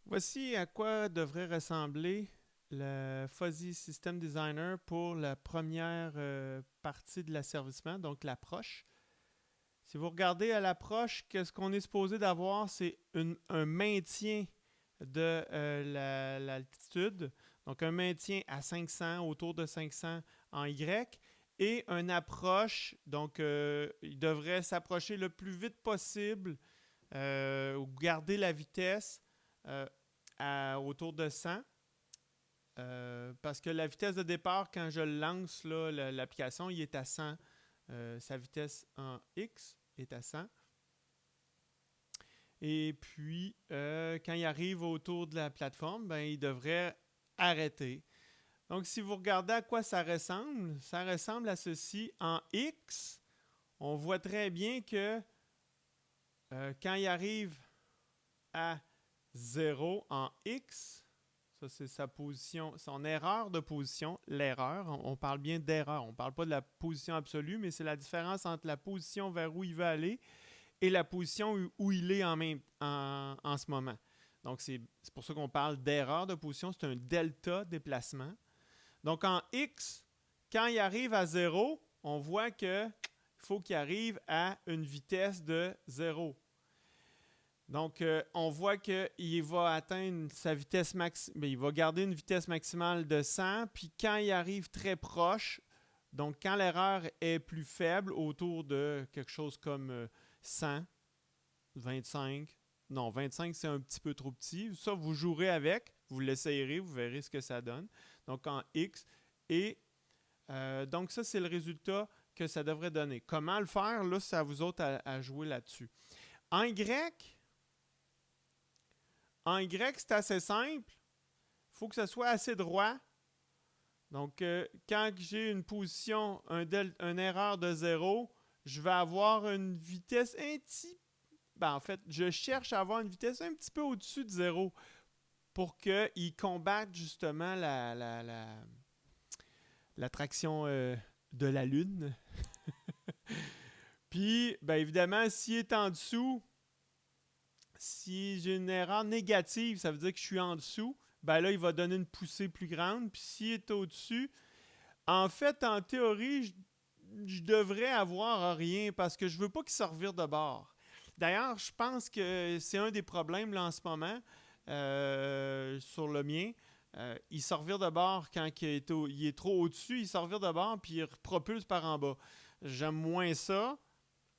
Voici à quoi devrait ressembler le Fuzzy System Designer pour la première partie de l'asservissement, donc l'approche. Si vous regardez à l'approche, ce qu'on est supposé d'avoir, c'est un maintien de l'altitude, donc un maintien à 500, autour de 500 en Y, et une approche, donc il devrait s'approcher le plus vite possible, ou garder la vitesse euh, autour de 100. Parce que la vitesse de départ, quand je lance l'application, il est à 100. Sa vitesse en X est à 100. Et puis, quand il arrive autour de la plateforme, ben, il devrait arrêter. Donc, si vous regardez à quoi ça ressemble à ceci. En X, on voit très bien que quand il arrive à 0 en X, ça, c'est sa position, son erreur de position, l'erreur. On parle bien d'erreur. On ne parle pas de la position absolue, mais c'est la différence entre la position vers où il veut aller et la position où il est en ce moment. Donc, c'est pour ça qu'on parle d'erreur de position. C'est un delta déplacement. Donc, en X, quand il arrive à 0, on voit qu'il faut qu'il arrive à une vitesse de 0. Donc, on voit qu'il va atteindre sa vitesse maximale. Il va garder une vitesse maximale de 100. Puis quand il arrive très proche, donc quand l'erreur est plus faible, autour de quelque chose comme 100, 25. Non, 25, c'est un petit peu trop petit. Ça, vous jouerez avec. Vous l'essayerez, vous verrez ce que ça donne. Donc, en X. Et donc, ça, c'est le résultat que ça devrait donner. Comment le faire? Là, c'est à vous autres à jouer là-dessus. En Y, c'est assez simple. Il faut que ce soit assez droit. Donc, quand j'ai une position, une erreur de 0, je vais avoir une vitesse un petit... Ben, en fait, je cherche à avoir une vitesse un petit peu au-dessus de 0 pour qu'il combatte justement l'attraction de la Lune. Puis, ben évidemment, s'il est en dessous, si j'ai une erreur négative, ça veut dire que je suis en dessous. Ben là, il va donner une poussée plus grande. Puis s'il est au-dessus, en fait, en théorie, je devrais avoir rien parce que je veux pas qu'il se revire de bord. D'ailleurs, je pense que c'est un des problèmes là en ce moment sur le mien. Il se revire de bord quand il est trop au-dessus, il se revire de bord puis il propulse par en bas. J'aime moins ça,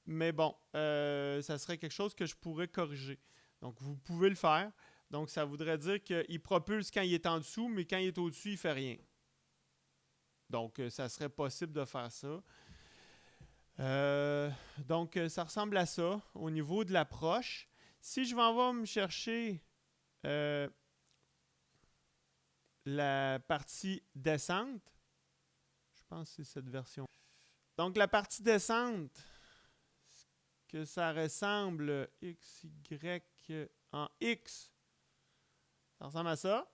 mais bon, ça serait quelque chose que je pourrais corriger. Donc, vous pouvez le faire. Donc, ça voudrait dire qu'il propulse quand il est en dessous, mais quand il est au-dessus, il ne fait rien. Donc, ça serait possible de faire ça. Ça ressemble à ça au niveau de l'approche. Si je m'en vais me chercher euh, la partie descente, je pense que c'est cette version. Donc, la partie descente, que ça ressemble X, Y en X, ça ressemble à ça.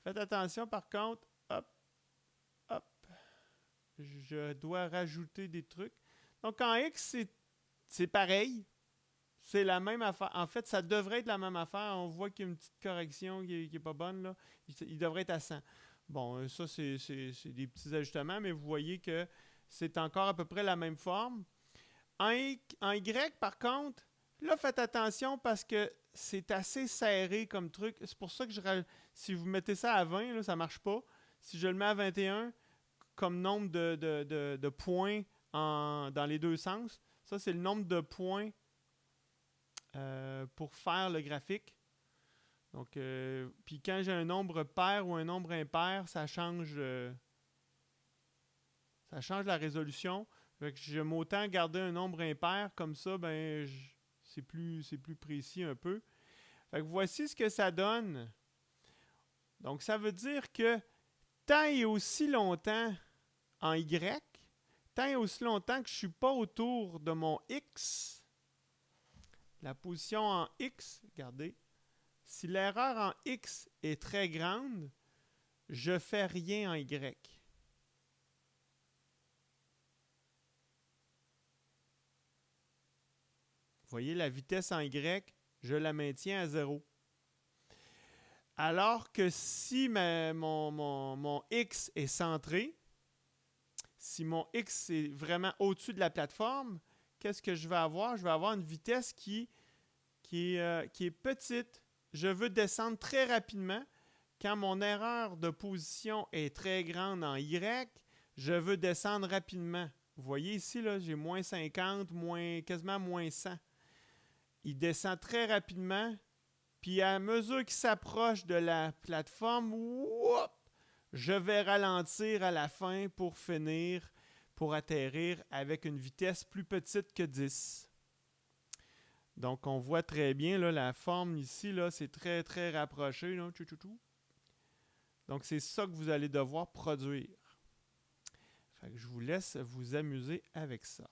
Faites attention par contre, hop, hop, je dois rajouter des trucs. Donc en X, c'est pareil. C'est la même affaire. En fait, ça devrait être la même affaire. On voit qu'il y a une petite correction qui est pas bonne. Là. Il devrait être à 100. Bon, ça, c'est des petits ajustements, mais vous voyez que c'est encore à peu près la même forme. En Y, par contre, là, faites attention parce que c'est assez serré comme truc. C'est pour ça que si vous mettez ça à 20, là, ça ne marche pas. Si je le mets à 21 comme nombre de points dans les deux sens, ça, c'est le nombre de points pour faire le graphique. Donc, puis quand j'ai un nombre pair ou un nombre impair, ça change la résolution. Fait que j'aime autant garder un nombre impair, comme ça, ben, c'est plus précis un peu. Fait que voici ce que ça donne. Donc, ça veut dire que tant et aussi longtemps en Y, tant et aussi longtemps que je ne suis pas autour de mon X, la position en X, regardez, si l'erreur en X est très grande, je ne fais rien en Y. Vous voyez, la vitesse en Y je la maintiens à 0. Alors que si mon X est centré, si mon X est vraiment au-dessus de la plateforme, qu'est-ce que je vais avoir? Je vais avoir une vitesse qui est petite. Je veux descendre très rapidement. Quand mon erreur de position est très grande en Y, je veux descendre rapidement. Vous voyez ici, là, j'ai moins 50, quasiment moins 100. Il descend très rapidement. Puis à mesure qu'il s'approche de la plateforme, je vais ralentir à la fin pour finir, pour atterrir avec une vitesse plus petite que 10. Donc, on voit très bien là, la forme ici, là, c'est très, très rapproché. Là. Donc, c'est ça que vous allez devoir produire. Fait que je vous laisse vous amuser avec ça.